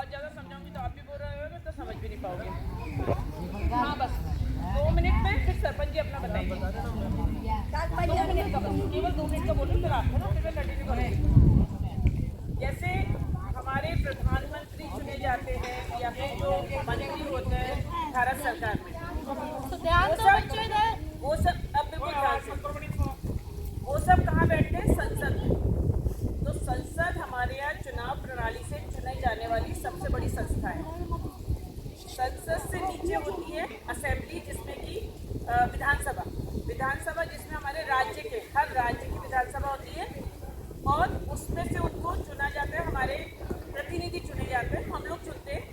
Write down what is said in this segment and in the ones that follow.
बहुत ज़्यादा समझाऊंगी तो आप भी बोल रहे होगे तो समझ भी नहीं पाओगे। हाँ बस 2 मिनट में फिर सरपंच जी अपना बताएंगे। 2 मिनट का बस, केवल 2 मिनट का बोलूँ फिर आपको ना, फिर मैं कंटिन्यू करूँगी। जैसे हमारे प्रधानमंत्री चुने जाते हैं या फिर जो मंत्री होते हैं भारत सरकार में, वो सब अब बिल्कुल ध्यान से, वो सब कहाँ बैठते हैं? संसद में। तो संसद हमारे यहाँ चुनाव प्रणाली से चुनी जाने वाली सबसे बड़ी संस्था है। संसद से नीचे होती है असेंबली, जिसमें कि विधानसभा, विधानसभा जिसमें हमारे राज्य के हर राज्य की विधानसभा होती है, और उसमें से उनको चुना जाता है, हमारे प्रतिनिधि चुने जाते हैं, हम लोग चुनते हैं।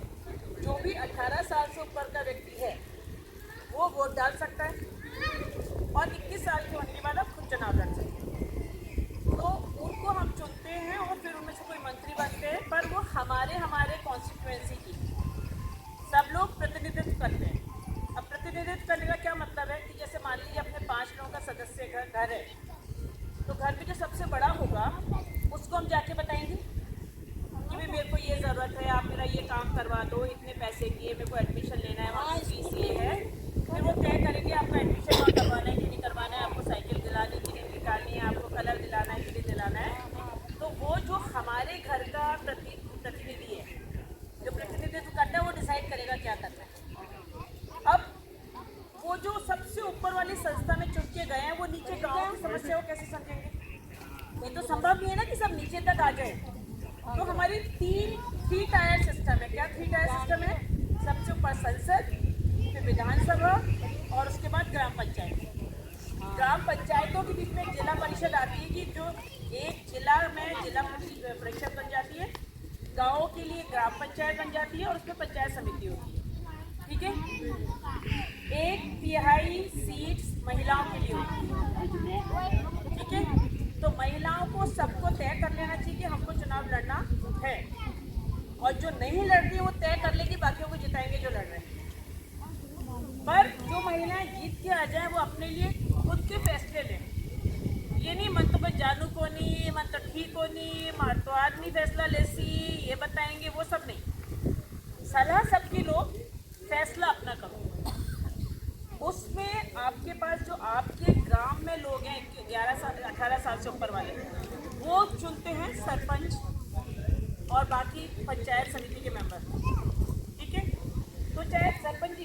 जो भी 18 साल से ऊपर का व्यक्ति है वो वोट डाल सकता है, और 21 साल के होने के बाद आप खुद चुनाव लड़ सकते हैं। तो उनको हम चुनते हैं और फिर उनमें से कोई मंत्री बनते हैं, पर वो हमारे कॉन्स्टिट्यूएंसी की सब लोग प्रतिनिधित्व करते हैं। अब प्रतिनिधित्व करने का क्या मतलब है कि जैसे मान लीजिए अपने 5 लोगों का सदस्य घर है, तो घर में जो सबसे बड़ा होगा उसको हम जाके बताएंगे कि भाई मेरे को ये ज़रूरत है, आप मेरा ये काम करवा दो, इतने पैसे की है, मेरे को एडमिशन लेना है, वहाँ फीस ये है। फिर वो तय करेंगे आपका एडमिशन वहाँ करवाना है कि नहीं करवाना है, आपको साइकिल दिलानी कि नहीं निकालनी है, आपको कलर दिलाना है कि नहीं दिलाना है। तो वो जो हमारे घर का प्रतिनिधि है, जो प्रतिनिधित्व करता है, वो डिसाइड करेगा क्या करना है। अब वो जो सबसे ऊपर वाली संस्था में चुन के गए हैं, वो नीचे गाँव की समस्या को कैसे समझेंगे? ये तो संभव नहीं है ना कि सब नीचे तक आ जाए। तो हमारी थ्री टायर सिस्टम है। क्या 3 टायर सिस्टम है? सबसे ऊपर संसद, फिर विधानसभा, और उसके बाद ग्राम पंचायत। ग्राम पंचायतों के बीच में एक जिला परिषद आती है कि जो एक जिला में जिला परिषद बन जाती है, गाँव के लिए ग्राम पंचायत बन जाती है, और उसमें पंचायत समिति होती है। ठीक है, 1/3 सीट्स महिलाओं के लिए होती है। ठीक है, तो महिलाओं को सबको तय कर लेना चाहिए कि हमको चुनाव लड़ना है, और जो नहीं लड़ती वो तय कर लेगी बाकियों को जिताएंगे जो लड़ रहे हैं। पर जो महिलाएं जीत के आ जाएं वो अपने लिए खुद के फैसले लें। ये नहीं मन तो बस जानू को नहीं, मन तो ठीक को नहीं, मार तो आदमी फैसला लेसी, ये बताएंगे, वो सब नहीं। सलाह सबकी लो, फैसला अपना करो। उसमें आपके पास जो आपके ग्राम में लोग हैं 18 साल से ऊपर वाले, वो चुनते हैं सरपंच और बाकी पंचायत समिति के मेंबर। ठीक है, तो चाहे सरपंच जी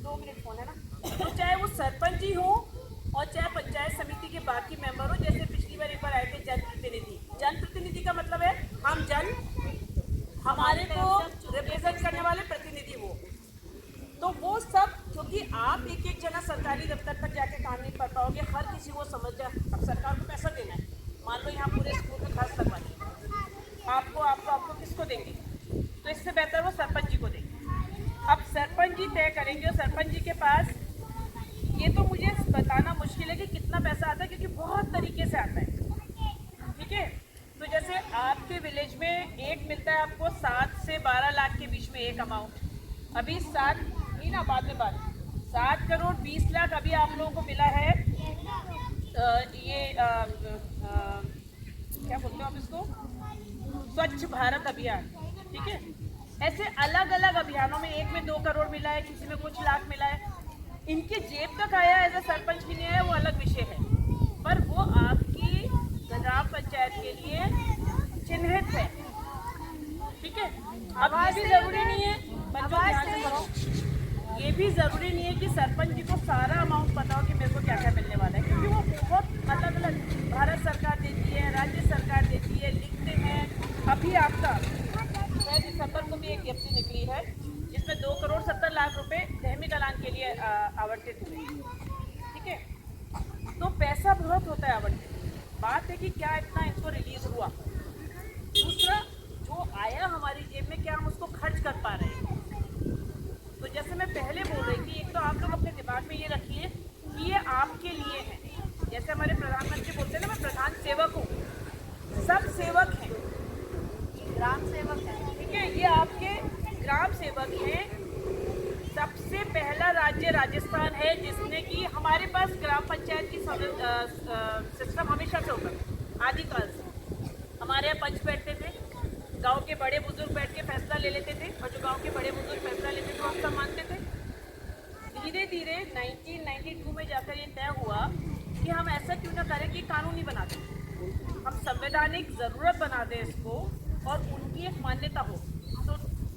2 मिनट फोन है ना, तो चाहे वो सरपंच जी हो और चाहे पंचायत समिति के बाकी मेंबर हो। जैसे पिछली बार एक बार आए थे जनप्रतिनिधि। जनप्रतिनिधि का मतलब है हम जन, हमारे को रिप्रेजेंट करने वाले प्रतिनिधि वो। तो वो सब, क्योंकि आप एक जना सरकारी दफ्तर तक जाके काम नहीं कर पाओगे, हर किसी को समझ जाए। अब सरकार को पैसा देना है, मान लो यहाँ पूरे स्कूल में खास करवानी है, आपको किसको देंगे? तो इससे बेहतर वो सरपंच जी को देंगे। अब सरपंच जी तय करेंगे, और सरपंच जी के पास, ये तो मुझे बताना मुश्किल है कि कितना पैसा आता है, क्योंकि बहुत तरीके से आता है। ठीक है, तो जैसे आपके विलेज में एक मिलता है आपको 7 से 12 लाख के बीच में एक अमाउंट। अभी 7 नहीं ना, बाद में 7 करोड़ 20 लाख अभी आप लोगों को मिला है। क्या बोलते हो आप इसको, स्वच्छ भारत अभियान। ठीक है, ऐसे अलग अलग अभियानों में एक में 2 करोड़ मिला है, किसी में कुछ लाख मिला है। इनके जेब तक आया एज ए सरपंच की नहीं आया, वो अलग विषय है, पर वो आपकी ग्राम पंचायत के लिए चिन्हित है। ठीक है, अब ये भी जरूरी नहीं है, बच्चों ध्यान से करो, ये भी ज़रूरी नहीं है कि सरपंच जी को सारा अमाउंट पता हो कि मेरे को क्या क्या मिलने वाला है, क्योंकि वो बहुत अलग अलग भारत सरकार देती है, राज्य सरकार देती है, लिखते हैं। अभी आपका 6 दिसंबर को भी एक गिफ्ट निकली है जिसमें 2 करोड़ 70 लाख रुपए धर्मी कल्याण के लिए आवंटित हुए। ठीक है, तो पैसा बहुत होता है आवंटित, बात है कि क्या इतना इनको रिलीज हुआ। दूसरा, जो आया हमारी जेब में, क्या हम उसको खर्च कर पा रहे हैं? तो जैसे मैं पहले बोल रही थी, एक तो आप लोग अपने दिमाग में ये रखिए कि ये आपके लिए है। जैसे हमारे प्रधानमंत्री बोलते हैं ना, मैं प्रधान सेवक हूँ, सब सेवक हैं, ग्राम सेवक हैं। ठीक है, ये आपके ग्राम सेवक हैं। सबसे पहला राज्य राजस्थान है जिसने कि हमारे पास ग्राम पंचायत की सिस्टम हमेशा से होता है, आदिकाल से। हमारे यहाँ पंच बैठते थे, गांव के बड़े बुजुर्ग बैठ के फैसला ले लेते थे, और जो गांव के बड़े बुजुर्ग फैसला लेते थे वो हम सब मानते थे। धीरे धीरे 1992 में जाकर ये तय हुआ कि हम ऐसा क्यों ना करें कि कानूनी बना दें, हम संवैधानिक ज़रूरत बना दें इसको, और उनकी एक मान्यता हो। तो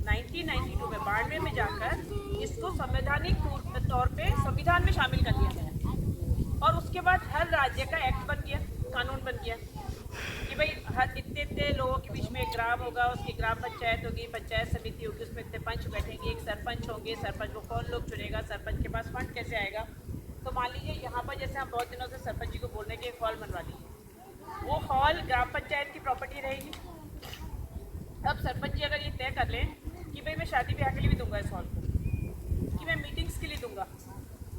1992 में 92 में जाकर इसको संवैधानिक तौर पे संविधान में शामिल कर लिया गया, और उसके बाद हर राज्य का एक्ट बन गया, कानून बन गया कि भाई हर इतने लोगों के बीच में एक ग्राम होगा, उसकी ग्राम पंचायत होगी, पंचायत समिति होगी, उसमें इतने पंच बैठेंगे, एक सरपंच होंगे, सरपंच को कौन लोग चुनेगा, सरपंच के पास फंड कैसे आएगा। तो मान लीजिए यहाँ पर जैसे हम बहुत दिनों से सरपंच जी को बोलने के एक हॉल बनवा लीजिए, वो हॉल ग्राम पंचायत की प्रॉपर्टी रहेगी। अब सरपंच जी अगर ये तय कर लें कि भाई मैं शादी ब्याह के लिए भी दूंगा इस हॉल को, कि मैं मीटिंग्स के लिए दूंगा,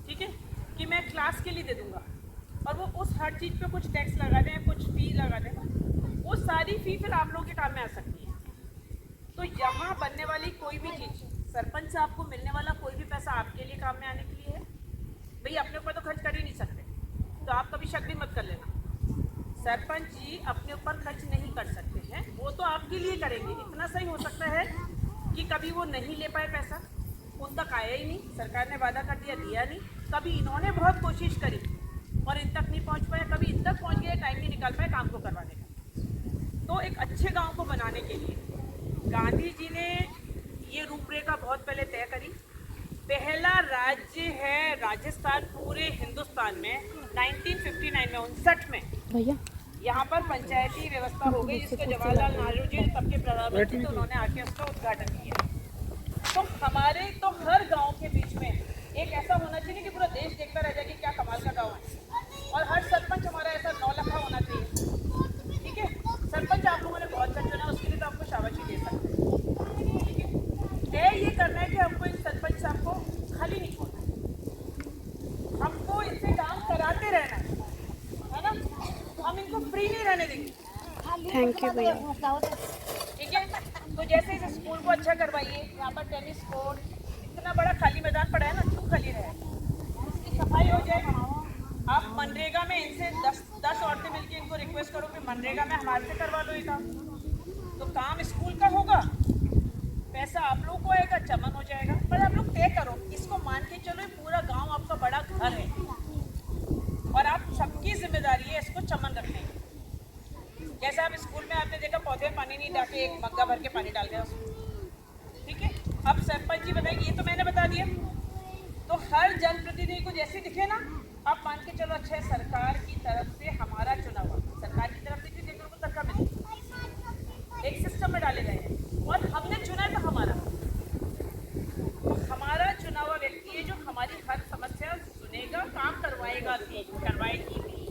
ठीक है, कि मैं क्लास के लिए दे दूंगा, और वो उस हर चीज़ पे कुछ टैक्स लगा दें, कुछ फी लगा दें, वो सारी फी फिर आप लोगों के काम में आ सकती है। तो यहाँ बनने वाली कोई भी चीज़, सरपंच से आपको मिलने वाला कोई भी पैसा आपके लिए काम में आने के लिए है। भाई अपने ऊपर तो खर्च कर ही नहीं सकते, तो आप कभी शक भी मत कर लेना। सरपंच जी अपने ऊपर खर्च नहीं कर सकते हैं, वो तो आपके लिए करेंगे। इतना सही हो सकता है कि कभी वो नहीं ले पाए पैसा, उन तक आया ही नहीं, सरकार ने वादा कर दिया, दिया नहीं। कभी इन्होंने बहुत कोशिश करी और इन तक नहीं पहुंच पाए, कभी इन तक पहुंच गए, टाइम नहीं निकाल पाए काम को करवाने का। तो एक अच्छे गांव को बनाने के लिए गांधी जी ने ये रूपरेखा बहुत पहले तय करी। पहला राज्य है राजस्थान पूरे हिंदुस्तान में 1959 में 59 में भैया यहाँ पर पंचायती व्यवस्था हो गई, जिसको जवाहरलाल नेहरू जी तब के प्रधानमंत्री थे, उन्होंने आके उसका उद्घाटन किया। तो हमारे तो हर गांव के बीच में एक ऐसा होना चाहिए कि पूरा देश देखता रह जाए कि क्या कमाल का गांव है, और हर सरपंच हमारा ऐसा 9 लखा होना चाहिए। ठीक है, सरपंच आप लोगों ने बहुत अच्छा चुना, उसके लिए तो आपको शाबाशी दे सकते हैं। ठीक है, तय ये करना है कि हमको इस सरपंच साहब को खाली नहीं छोड़ना है, हमको इनसे काम कराते रहना है ना, हम इनको फ्री नहीं रहने देंगे। थैंक यू भैया। ठीक है, तो जैसे इस स्कूल को अच्छा करवाइए, यहाँ पर टेनिस कोर्ट, इतना बड़ा खाली मैदान पड़ा है ना, क्यों खाली रहे, उसकी सफाई हो जाए। आप मनरेगा में इनसे 10 औरतें मिलकर इनको रिक्वेस्ट करो कि मनरेगा में हमारे से करवा लो ये काम, तो काम स्कूल का होगा, पैसा आप लोग को आएगा, चमन हो जाएगा। पर आप लोग तय करो, इसको मान के चलो पूरा गांव आपका बड़ा घर है, और आप सबकी जिम्मेदारी है इसको चमन रखने की। जैसे आप स्कूल में आपने देखा पौधे में पानी नहीं डाके एक मग्गा भर के पानी डाल दिया उसमें। ठीक है, अब सरपंच जी बताएंगे, ये तो मैंने बता दिया। तो हर जनप्रतिनिधि को जैसे दिखे ना, आप मान के चलो अच्छा है सरकार की तरफ से हमारा चुना हुआ, सरकार की तरफ से जिन लोगों को तनख्वाह मिली एक सिस्टम में डाले गए हैं, और हमने चुना है तो हमारा चुना हुआ व्यक्ति है जो हमारी हर समस्या सुनेगा, काम करवाएगा भी, करवाएगी भी।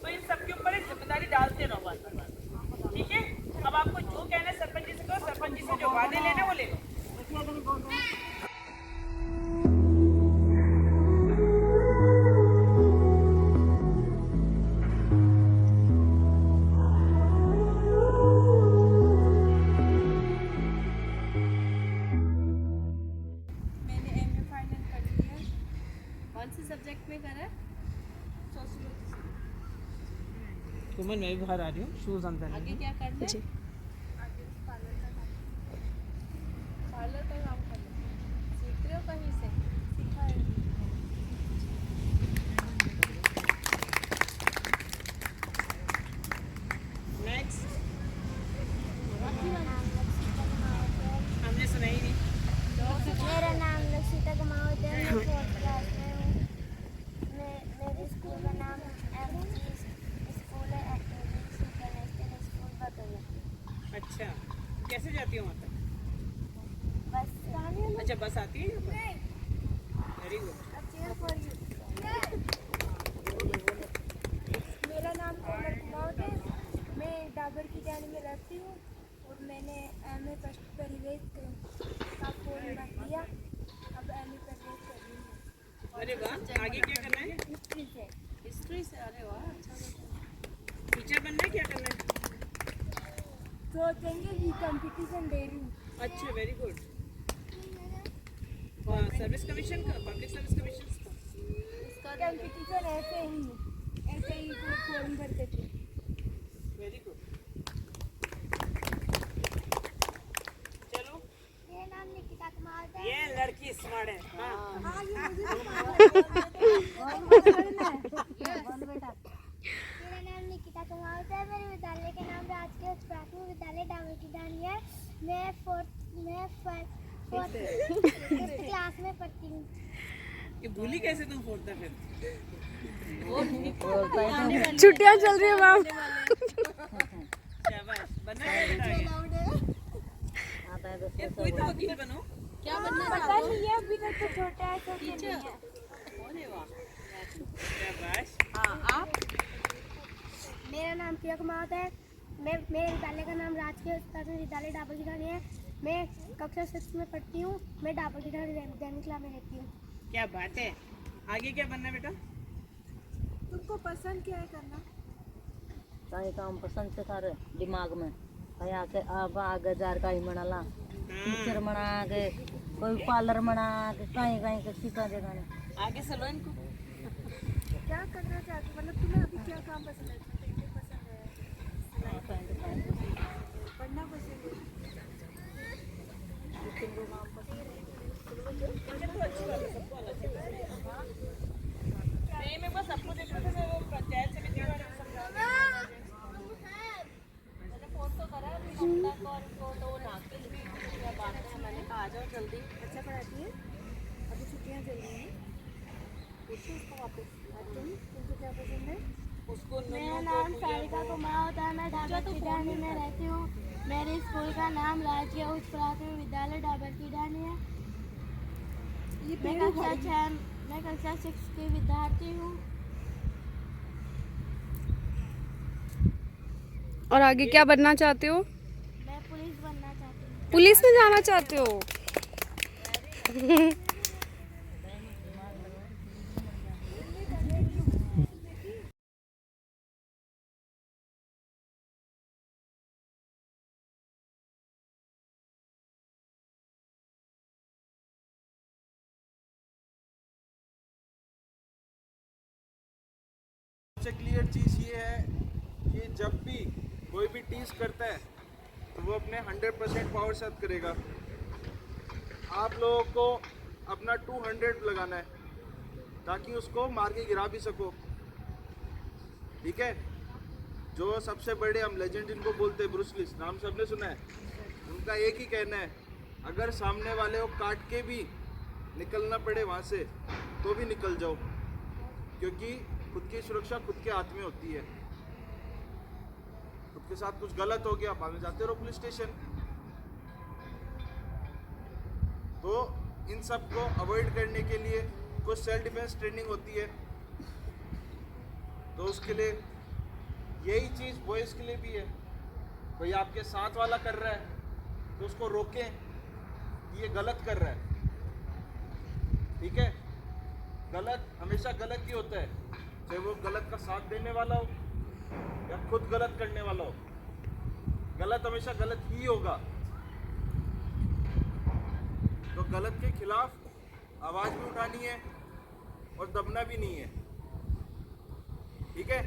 तो इन सबके ऊपर एक जिम्मेदारी डालते रहो बार-बार। ठीक है, अब आपको जो कहना है सरपंच जी से कहो, सरपंच जी से जो वादे लेने वो ले लो। मैंने एमए फाइनल कर लिया। कौन से सब्जेक्ट में करा? सोशियोलॉजी। मैं भी बाहर आ रही हूँ, शूज अंदर। आगे क्या करना जी। है? आगे पार्लर का काम करना है। सीख रहे हो कहीं से? सीखा है? नेक्स्ट, हमने सुना ही नहीं। मेरा नाम लक्षिता कमावत है, मैं 4th क्लास में हूँ। मेरे स्कूल का नाम एमजी स्कूल है, इंटरनेशनल स्कूल बतौर। अच्छा, कैसे जाती हो वहाँ तक? बस अच्छा, बस आती है यहाँ पर? Very good. मेरा नाम कोमल कुमावत है, मैं डाबर की जाने में रहती हूँ, और मैंने एमए फर्स्ट परिवेश का फॉर्म भर दिया। अब एमए परिवेश कर रही हूँ। अरे वाह, आगे क्या करना है? हिस्ट्री से। हिस्ट्री से? अरे वाह, अच्छा। टीचर बनना है, क्या करना है? सोचेंगे कि कंपटीशन दे रही हूँ। अच्छा, वेरी गुड। सर्विस कमीशन का, पब्लिक सर्विस कमीशन का? इसका कंपटीशन ऐसे ही फॉर्म भरते थे। Very good. ये लड़की स्मार्ट है। हाँ। मेरा नाम निकिता कुमार है। मेरे विद्यालय का नाम राजकीय उच्च प्राथमिक विद्यालय डाबर की ढाणी है। मैं फोर्थ क्लास में पढ़ती हूँ। ये भूली कैसे तुम फोड़ता फिर? छुट्टियां चल रही है मैम। शाबाश, बनना है बेटा ये कोई तो वकील बनो। क्या बनना पता चाहते हो? नहीं है, अभी तक तो छोटा है तो नहीं है। अरे वाह, शाबाश। हाँ, आप मेरा नाम प्रिया कुमार है। मेरे विद्यालय का नाम राजकीय उच्च प्राथमिक विद्यालय डाबर की ढाणी है। मैं कक्षा 6 में पढ़ती हूँ। मैं डाबर की ढाणी दैनिक क्लास में रहती हूँ। क्या बात है। आगे क्या बनना है बेटा? तुमको पसंद क्या है करना? काही काम पसंद से कर दिमाग में कहीं के अब आगे जार कहीं मनाला टीचर मना के कोई पार्लर मना के कहीं कहीं के सीखा देगा आगे चलो इनको। क्या करना चाहती हो? मतलब तुम्हें अभी क्या काम पसंद है? पेंटिंग पसंद है, पढ़ना पसंद है? नहीं, मैं बस आपको देख रहा था, मैं वो पंचायत समिति के बारे में समझा रहा था। मैंने फोन तो करा अभी तक और उनको तो नाकिल भी या बात है। मैंने कहा आ जाओ जल्दी। अच्छा पढ़ाती है? अभी छुट्टियाँ चल रही हैं। पूछो उसको वापस। तुमको क्या पसंद है? उसको मेरा नाम सारिका कुमार होता है। मैं डाबर की ढाणी में रहती हूँ। मेरे स्कूल का नाम राजकीय उच्च प्राथमिक विद्यालय डाबर की ढाणी है। मैं कक्षा 6 की विद्यार्थी हूँ। और आगे क्या बनना चाहते हो? मैं पुलिस बनना चाहती हूँ। पुलिस में जाना चाहते हो? सबसे क्लियर चीज़ ये है कि जब भी कोई भी टीज करता है तो वो अपने 100% पावर साथ करेगा। आप लोगों को अपना 200 लगाना है ताकि उसको मार के गिरा भी सको। ठीक है? जो सबसे बड़े हम लेजेंड जिनको बोलते हैं ब्रूस ली, नाम सबने सुना है। उनका एक ही कहना है, अगर सामने वाले को काट के भी निकलना पड़े वहाँ से तो भी निकल जाओ, क्योंकि खुद की सुरक्षा खुद के हाथ में होती है। खुद के साथ कुछ गलत हो गया, भाग जाते रहो पुलिस स्टेशन। तो इन सब को अवॉइड करने के लिए कुछ सेल्फ डिफेंस ट्रेनिंग होती है। तो उसके लिए यही चीज़ बॉयज़ के लिए भी है। कोई आपके साथ वाला कर रहा है तो उसको रोकें, ये गलत कर रहा है। ठीक है? गलत हमेशा गलत ही होता है, चाहे वो गलत का साथ देने वाला हो या खुद गलत करने वाला हो। गलत हमेशा गलत ही होगा। तो गलत के खिलाफ आवाज़ भी उठानी है और दबना भी नहीं है। ठीक है?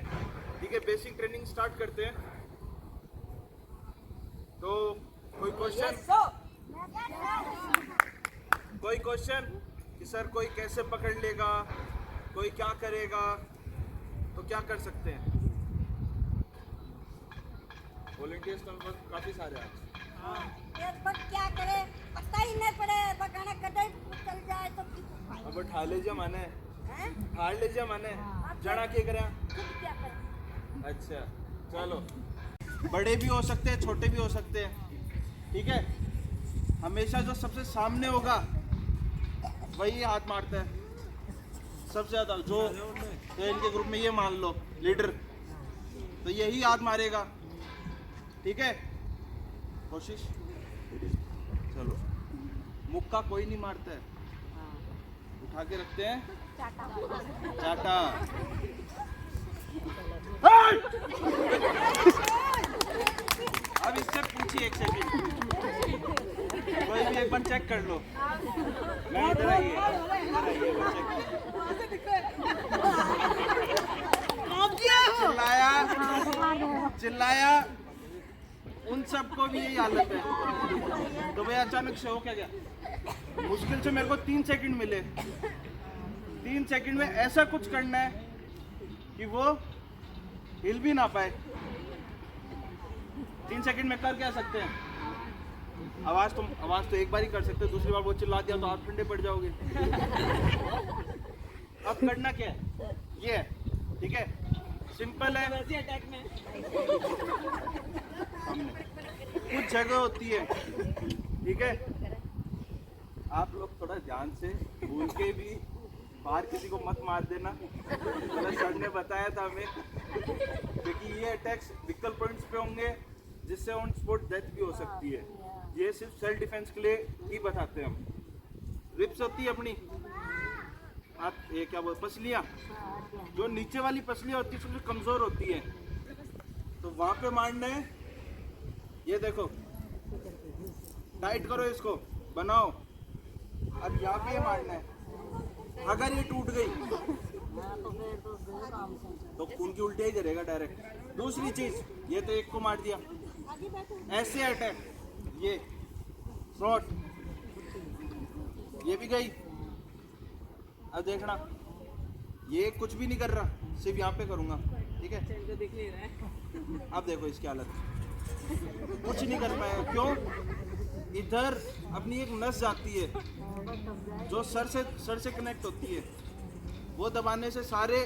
ठीक है, बेसिक ट्रेनिंग स्टार्ट करते हैं। तो कोई क्वेश्चन? कोई क्वेश्चन कि सर कोई कैसे पकड़ लेगा, कोई क्या करेगा, तो क्या कर सकते हैं? वॉलंटियर्स तो काफ़ी सारे आज। क्या करे पता ही नहीं पड़े, बगाना कदे चल जाए तो अब ठार लीजिए माने, ठार लीजिए माने, जना के करें। क्या करें? अच्छा चलो, बड़े भी हो सकते हैं, छोटे भी हो सकते हैं। ठीक है? हमेशा जो सबसे सामने होगा वही हाथ मारता है सबसे ज़्यादा। जो तो इनके ग्रुप में ये मान लो लीडर, तो यही हाथ मारेगा। ठीक है? कोशिश चलो। मुक्का कोई नहीं मारता है, उठा के रखते हैं चाटा। अब इससे पूछिए एक सेकंड, कोई भी एक बार चेक कर लो। मैं इधर आइए, चिल्लाया उन सबको भी यही हालत है। तो भाई अचानक से हो क्या गया? मुश्किल से मेरे को 3 सेकंड मिले, 3 सेकंड में ऐसा कुछ करना है कि वो हिल भी ना पाए। 3 सेकंड में कर क्या सकते हैं? आवाज तो एक बार ही कर सकते हो, दूसरी बार वो चिल्ला दिया तो आप ठंडे पड़ जाओगे। अब करना क्या है? ये है, ठीक है, सिंपल है। अटैक में कुछ जगह होती है, ठीक है, आप लोग थोड़ा ध्यान से भूल के भी बाहर किसी को मत मार देना। मतलब सर ने बताया था हमें, क्योंकि ये अटैक्स विकल पॉइंट्स पे होंगे जिससे ऑन स्पॉट डेथ भी हो सकती है। ये सिर्फ सेल्फ डिफेंस के लिए ही बताते हैं हम। रिप्स होती है अपनी, आप ये क्या बोल, पसलियाँ, जो नीचे वाली पसलियाँ होती है सबसे कमज़ोर होती है, तो वहाँ पे मारना है। ये देखो, टाइट करो इसको, बनाओ। अब यहाँ पे मारना है। अगर ये टूट गई तो खून की उल्टी ही करेगा डायरेक्ट। दूसरी चीज, ये तो एक को मार दिया, ऐसे अटैक, ये शॉट, ये भी गई। अब देखना, ये कुछ भी नहीं कर रहा, सिर्फ यहाँ पे करूँगा, ठीक है। दिख नहीं रहा है। अब देखो इसकी हालत, कुछ नहीं कर पाया। क्यों? इधर अपनी एक नस जाती है जो सर से कनेक्ट होती है, वो दबाने से सारे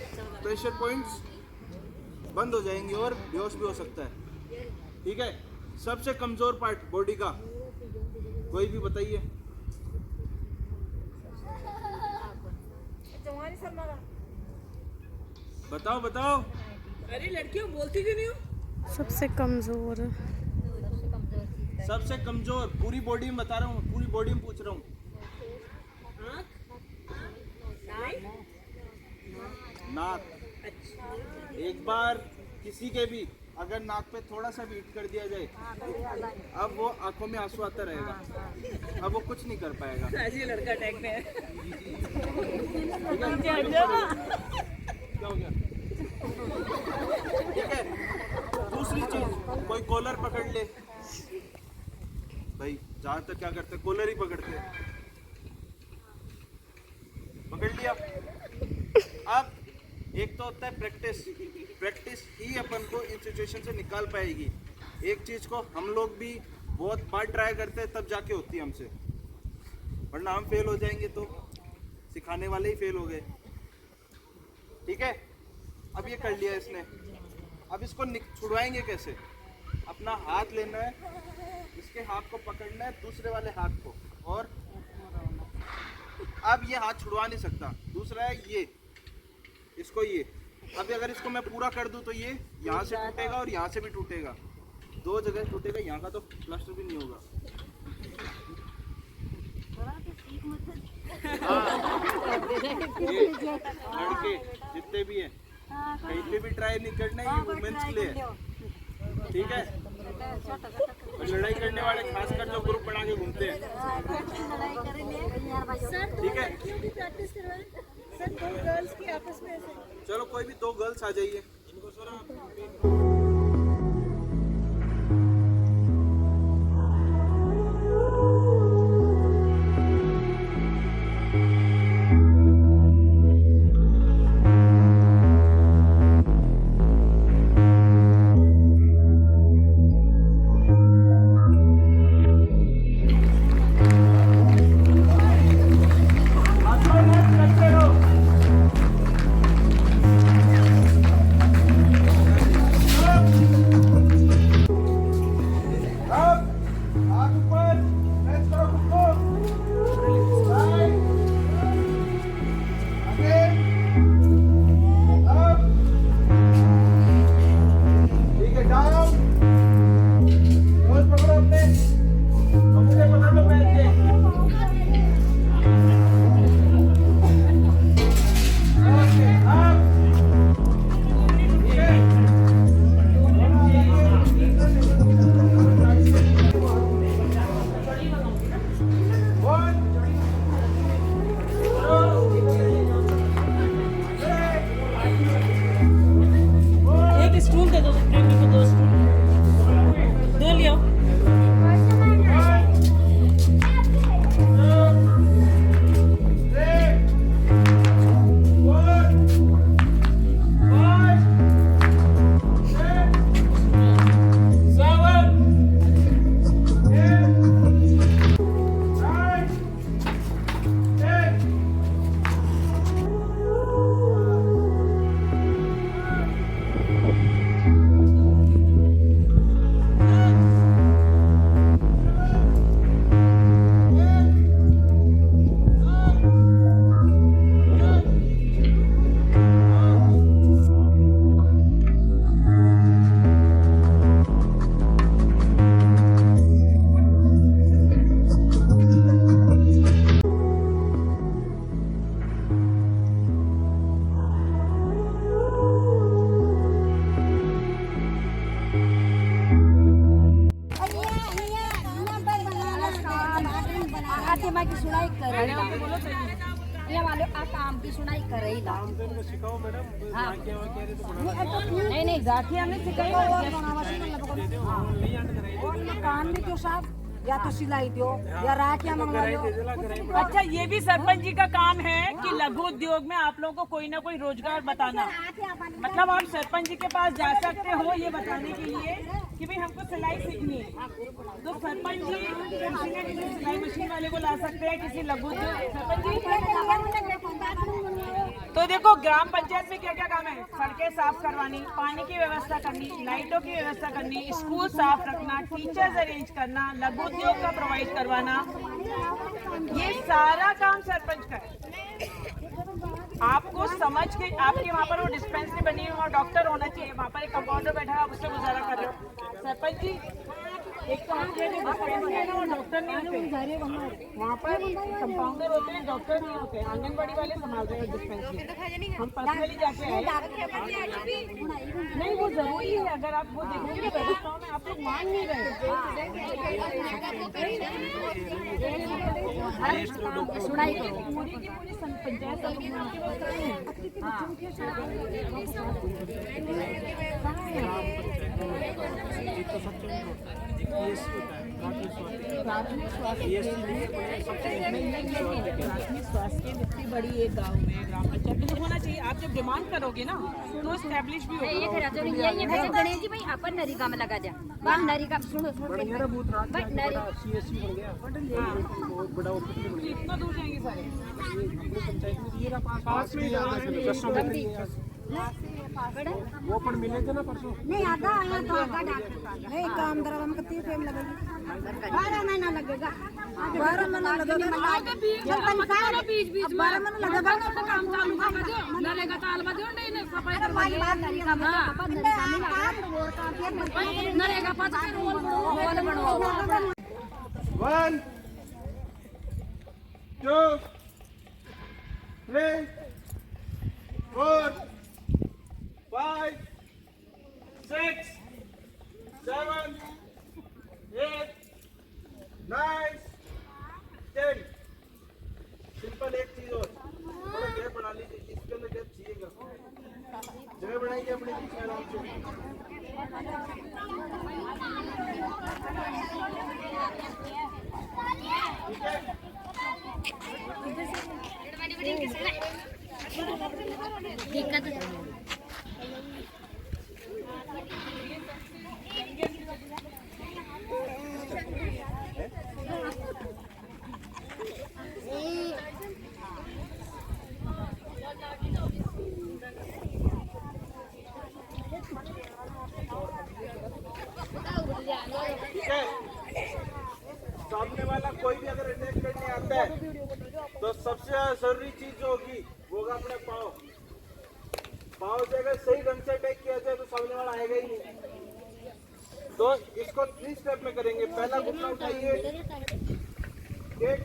प्रेशर पॉइंट्स बंद हो जाएंगे और बेहोश भी हो सकता है, ठीक है। सबसे कमजोर पार्ट बॉडी का कोई भी बताइए। बताओ बताओ। अरे लड़कियों बोलती क्यों नहीं हो? सबसे कमजोर। सबसे कमजोर पूरी बॉडी में बता रहा हूँ, पूरी बॉडी में पूछ रहा हूँ। नाक। एक बार किसी के भी अगर नाक पे थोड़ा सा भी हिट कर दिया जाए, अब वो आंखों में आंसू आता रहेगा, अब वो कुछ नहीं कर पाएगा। आज ये लड़का अटैक में है। क्या हो गया? ठीक है। दूसरी चीज, कोई कॉलर पकड़ ले, भाई ज्यादातर क्या करते हैं, कॉलर ही पकड़ते हैं। पकड़ लिया। अब एक तो होता है प्रैक्टिस ही अपन को इन सिचुएशन से निकाल पाएगी। एक चीज को हम लोग भी बहुत बार ट्राई करते हैं, तब जाके होती है हमसे, वरना हम फेल हो जाएंगे तो सिखाने वाले ही फेल हो गए, ठीक है। अब ये कर लिया इसने, अब इसको छुड़वाएंगे कैसे? अपना हाथ लेना है, इसके हाथ को पकड़ना है, दूसरे वाले हाथ को, और अब ये हाथ छुड़वा नहीं सकता। दूसरा है ये, इसको ये, अभी अगर इसको मैं पूरा कर दूं तो ये यहाँ से टूटेगा और यहाँ से भी टूटेगा, दो जगह टूटेगा, यहाँ का तो प्लास्टर भी नहीं होगा। ये लड़के जितने भी हैं कहीं पे भी ट्राई नहीं करना, ये वुमेन्स के लिए है, ठीक है। और लड़ाई करने वाले खासकर जो ग्रुप बना के घूमते हैं, ठीक है। सर 2 गर्ल्स की आपस में ऐसे चलो कोई भी 2 गर्ल्स आ जाइए। गाँव वाले आ काम की सुनाई करे ही काम सिखाओ मैडम। हाँ। नहीं नहीं गाठिया में सिखाई काम भी क्यों साहब या तो सिलाई दो या राखियाँ मंगवा लो। अच्छा, ये भी सरपंच जी का काम है कि लघु उद्योग में आप लोगों को कोई ना कोई रोजगार बताना। मतलब आप सरपंच जी के पास जा सकते हो ये बताने के लिए कि भाई हमको सिलाई सीखनी है, तो सरपंच जी किसी न किसी सिलाई मशीन वाले को ला सकते हैं, किसी लघु उद्योग। सरपंच जी तो देखो, ग्राम पंचायत में क्या क्या काम है? सड़कें साफ करवानी, पानी की व्यवस्था करनी, लाइटों की व्यवस्था करनी, स्कूल साफ रखना, टीचर्स अरेंज करना, लघु उद्योग का प्रोवाइड करवाना, ये सारा काम सरपंच का है। आपको समझ के आपके वहाँ पर वो डिस्पेंसरी बनी हुई, वहाँ डॉक्टर होना चाहिए, वहाँ पर एक कंपाउंडर बैठा है, आप उससे गुजारा कर रहे हो। सरपंच जी, एक तो आपके जो डिस्पेंसरी है ना, वो डॉक्टर नहीं होते, वहाँ पर कंपाउंडर होते हैं, डॉक्टर नहीं होते, आंगनबाड़ी वाले संभाल रहे हैं डिस्पेंसरी। हम पर्सनली जाके आए, नहीं वो जरूरी है। अगर आप वो देखोगे तो व्यवस्थाओं में आप लोग मान नहीं रहे। सुनाई करो पूरी की पूरी पंचायत समिति में आपके पास प्राथमिक स्वास्थ्य इतनी बड़ी एक गाँव में ग्राम पंचायत तो होना चाहिए। आप जब डिमांड करोगे ना तो स्टैब्लिश भी होगा। ये गणेश जी भाई अपन नरेगा में लगा जा बाहर नरेगा सुनो कितना दूर जाएंगे सारे? वो पण मिले थे ना परसों। नहीं आधा आया तो आधा डॉक्टर नहीं काम दरा हम कितनी टाइम लगेगी 12 महीना लगेगा 12 महीना लगेगा बीच 12 महीना लगेगा काम चालू कर दो नरेगा चाल बजो नहीं सफाई करवा नरेगा में नरेगा पास रोल बनवाओ 1 2 3 4 5 6 7 8 9 10। सिंपल एक चीज और थोड़ा गैप बना लीजिए, इसके अंदर गैप चाहिएगा, जगह बनाइए अपने बीच में आराम से। सामने वाला कोई भी अगर अटैक करने आता है तो सबसे जरूरी चीज जो होगी वो होगा अपने पाँव। पाँव से अगर सही ढंग से अटैक किया जाए तो सामने वाला आएगा ही नहीं। तो इसको 3 स्टेप में करेंगे। पहला घुटना उठाइए, एक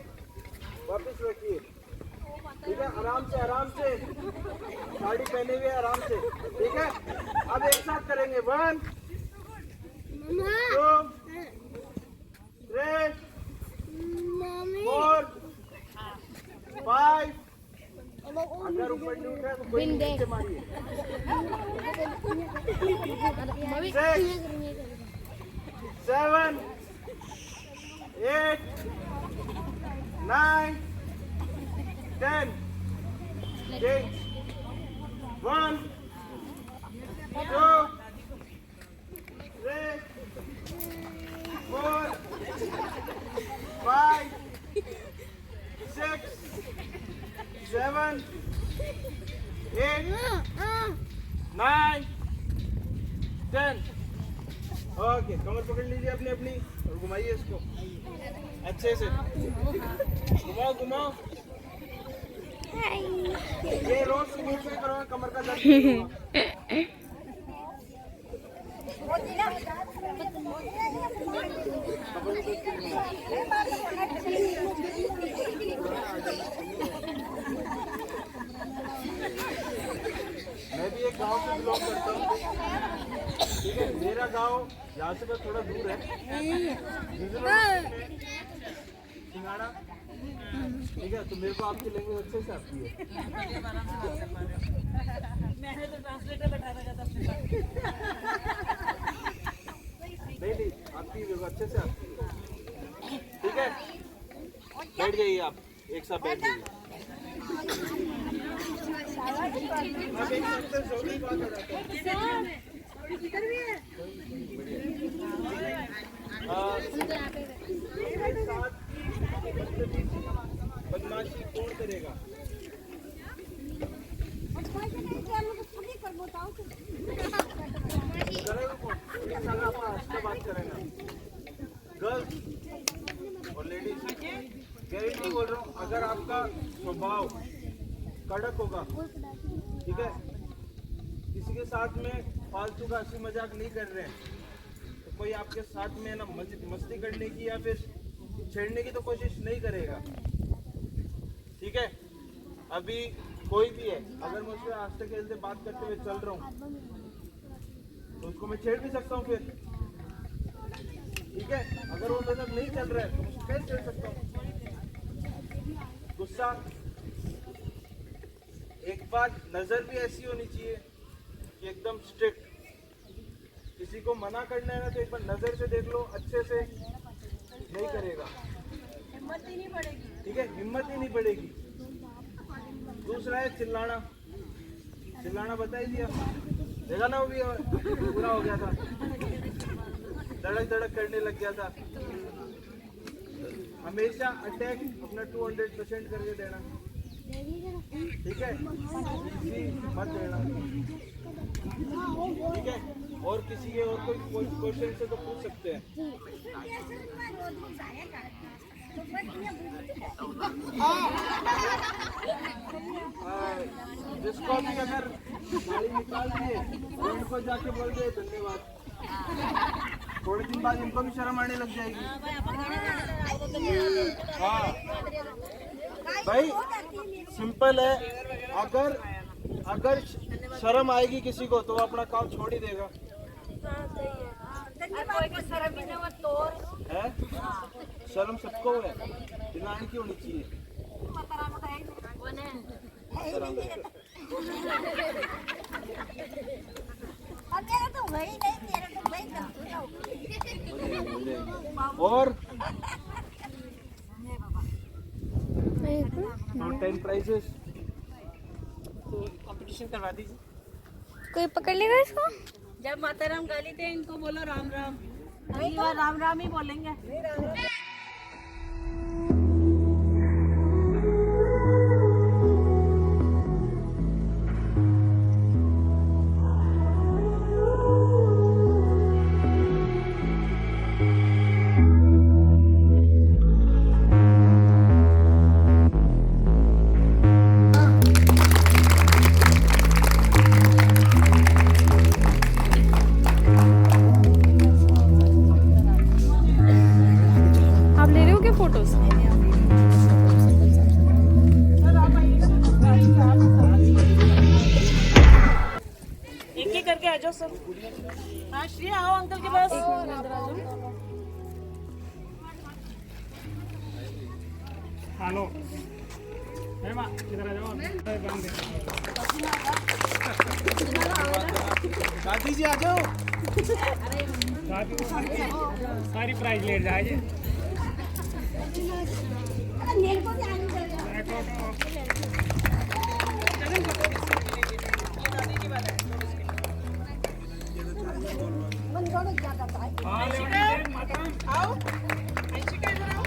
वापस रखिए, ठीक है, आराम से साड़ी पहने हुए आराम से, ठीक है। अब एक साथ करेंगे 1 2 3 4 5। अगर ऊपर नहीं उठा तो कोई नीचे मारिए। 6 7 8 9 10। Change 1 2 3 4 5 6 7 8 9 10। ओके, कमर पकड़ लीजिए अपनी अपनी और घुमाइए इसको अच्छे से, घुमाओ। ये रोज सुबह से करो, कमर का दर्द नहीं होगा। मैं भी एक गांव से बिलोंग करता हूँ, ठीक है। मेरा गांव यहाँ से बस थोड़ा दूर है, सिंगाड़ा ठीक है, तो मेरे को आपकी लैंग्वेज अच्छे से आती है। मैंने तो ट्रांसलेटर बैठा रखा था अपने साथ। नहीं, आपकी मेरे को अच्छे से आती है। ठीक है, बैठ जाइए आप, एक साथ बैठ जाइए। अब एक दूसरे से जोड़ी बात हो जाती है। बदमाशी कौन करेगा? बात करेगा गर्ल्स और लेडीज। गारंटी बोल रहा हूँ, अगर आपका स्वभाव कड़क होगा, ठीक है, किसी के साथ में फालतू का हंसी मजाक नहीं कर रहे हैं, तो कोई आपके साथ में ना मस्ती करने की या फिर छेड़ने की तो कोशिश नहीं करेगा। ठीक है, अभी कोई भी है, अगर मैं उससे हंसते खेलते बात करते हुए चल रहा हूँ तो उसको मैं छेड़ भी सकता हूँ फिर। ठीक है, अगर वो मेरे साथ नहीं चल रहा है तो उसको कैसे छेड़ सकता हूँ? गुस्सा, एक बात नजर भी ऐसी होनी चाहिए कि एकदम स्ट्रिक्ट। किसी को मना करना है ना तो एक बार नजर से देख लो, अच्छे से नहीं करेगा, हिम्मत ही नहीं पड़ेगी। ठीक है, हिम्मत ही नहीं पड़ेगी। दूसरा है चिल्लाना। चिल्लाना बता ही दिया, देखा ना, वो भी पूरा हो गया था, धड़क धड़क करने लग गया था। हमेशा अटैक अपना 200% करके देना, ठीक है, मत देना। ठीक है, और किसी के और कोई क्वेश्चन से तो पूछ सकते हैं। जिसको भी अगर गाड़ी निकाल दिए तो इनको जाके बोल दे धन्यवाद। थोड़े दिन बाद इनको भी शर्म आने लग जाएगी। हाँ भाई, सिंपल है, अगर शर्म आएगी किसी को तो वो अपना काम छोड़ ही देगा। है, शर्म सबको है, दिलानी की होनी चाहिए। और माउंटेन प्राइजेस कंपटीशन करवा दीजिए। कोई पकड़ लेगा इसको? जब माता राम गाली थे इनको बोलो राम राम, अगली बार राम राम ही बोलेंगे। आप ले रहे हो क्या फोटोज? एक एक करके आ जाओ सब। हाँ श्री, आओ अंकल के पास। हेलो माँ, इधर आ जाओ। दादी जी आ जाओ। सारी प्राइज ले जाए। आओ, अंशिका इधर आओ।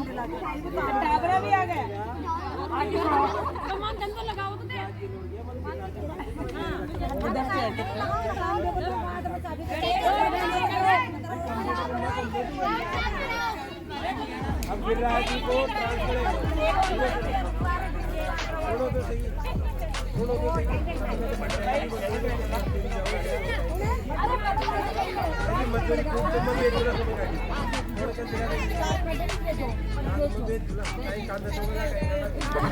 डाबरा भी आ गया। अब गिर रहा है जी को ट्रांसफर छोड़ो तो सही मजदूरी खूब जमा ये पूरा थोड़ा सा काही कांदा तो